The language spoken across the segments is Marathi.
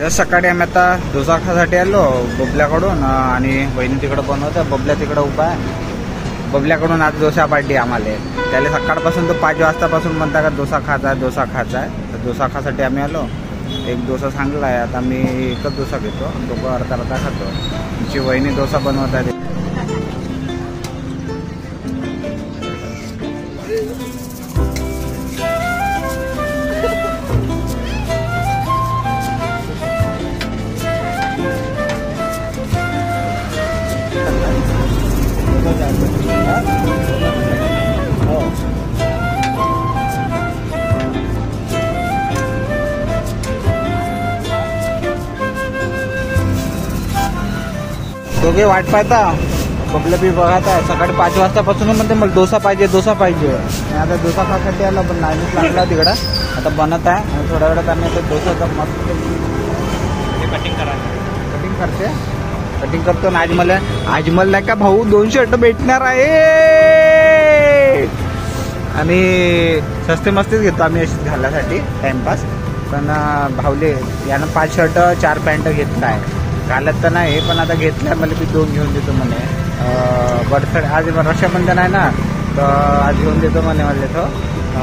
जस्ट सकाळी आम्ही आता डोसा खासाठी आलो बबल्याकडून आणि बहिणी तिकडे बनवत्या. बबल्या तिकडे उभा आहे. बबल्याकडून आज डोसा पार्टी आम्हाला. त्याला सकाळपासून तो 5 वाजतापासून म्हणता का डोसा खायचा आहे डोसा खायचा आहे. तर डोसा खासाठी आम्ही आलो. एक डोसा सांगला आहे. आता मी एकच डोसा घेतो. दोघं अर्धा अर्धा खातो. आमची वहिनी डोसा बनवत आहे. दोघे वाट पाहता. बबल्या बी बघत आहे. सकाळी 5 वाजतापासून म्हणते मला डोसा पाहिजे डोसा पाहिजे. आता डोसा खासाठी आला पण लाईनच लागला तिकडं. आता बनत आहे आणि थोड्या वेळात आम्ही आता डोसाचा मस्त कटिंग करतो ना. आज मला नाही का भाऊ 2 शर्ट भेटणार आहे आणि सस्ते मस्तेच घेतो आम्ही अशीच घालण्यासाठी टाइमपास. पण भाऊले यानं 5 शर्ट 4 पॅन्ट घेतला आहे. घालत तर नाही पण आता घेतल्या. मला मी 2 घेऊन देतो म्हणे. बर्थडे आज रक्षाबंधन आहे ना तर आज घेऊन देतो म्हणे मला तो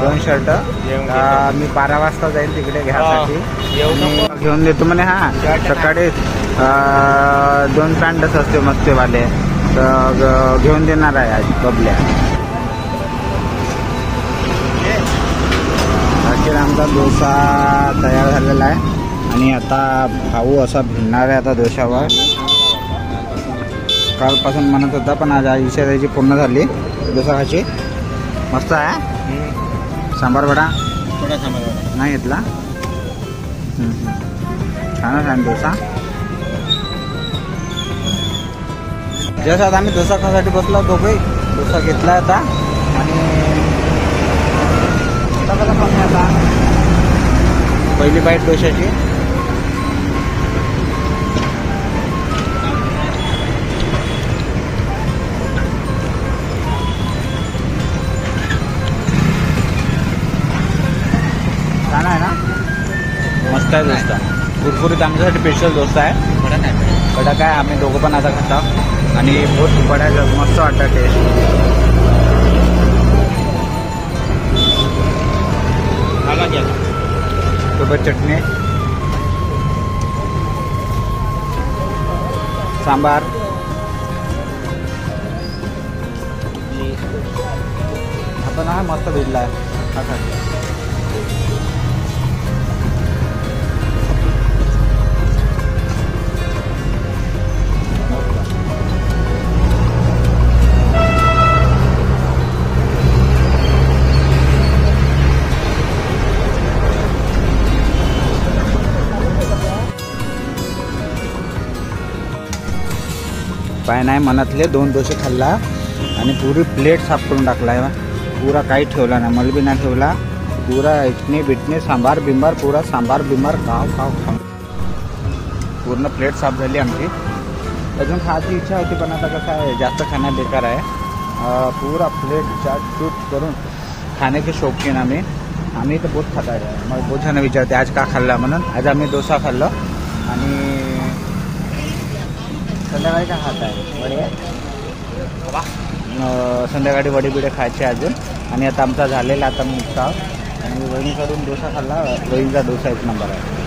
2 शर्ट. मी 12 वाजता जाईल तिकडे घ्यायसाठी घेऊन देतो म्हणे. हा सकाळी 2 पॅन्ट सस्ते मस्तेवाले तर घेऊन देणार आहे आज बबल्या. अखेर आमचा डोसा तयार झालेला आहे आणि आता भाऊ असा भिडणार आहे आता डोशावर. कालपासून म्हणत होता पण आज इच्छा त्याची पूर्ण झाली. डोसा खायची मस्त आहे. सांबार वडा नाही घेतला. छानच आहे डोसा. जसं आता आम्ही डोसा खासाठी बसलो दोघे. डोसा घेतला आता आणि आता पहिली बाईट डोशाची. छान आहे ना. मस्त आहे डोसा. कुरकुरीत आमच्यासाठी स्पेशल डोसा आहे. कडक आहे. आम्ही दोघं पण आता खाता आणि बहुत बड्या मस्त वाटतं टेस्ट. सोबत चटणी सांबार आपण हा मस्त भिडला आहे. काय नाही मनातले 2 डोसे खाल्ला आणि पुरी प्लेट साफ करून टाकला आहे. पुरा काही ठेवला नाही. मला बी नाही ठेवला. पुरा इटणे बिटणे सांबार बिंबार पुरा सांबार बिंबार खाव पूर्ण प्लेट साफ झाली आमची. अजून खायची इच्छा होती पण आता कसं आहे जास्त खाणं बेकार आहे. पुरा प्लेट चाट चूट करून खाण्याचे शौकीन आम्ही तर बहुत खाता आहे. मग बहुत जण विचारते आज का खाल्ला म्हणून. आज आम्ही डोसा खाल्ला आणि संध्याकाळी काय खात आहे वडे. संध्याकाळी वडे बिडे खायचे अजून. आणि आता आमचा झालेला आता मुक्ता आणि वहिनीकडून डोसा खाल्ला. वहिनीचा डोसा 1 नंबर आहे.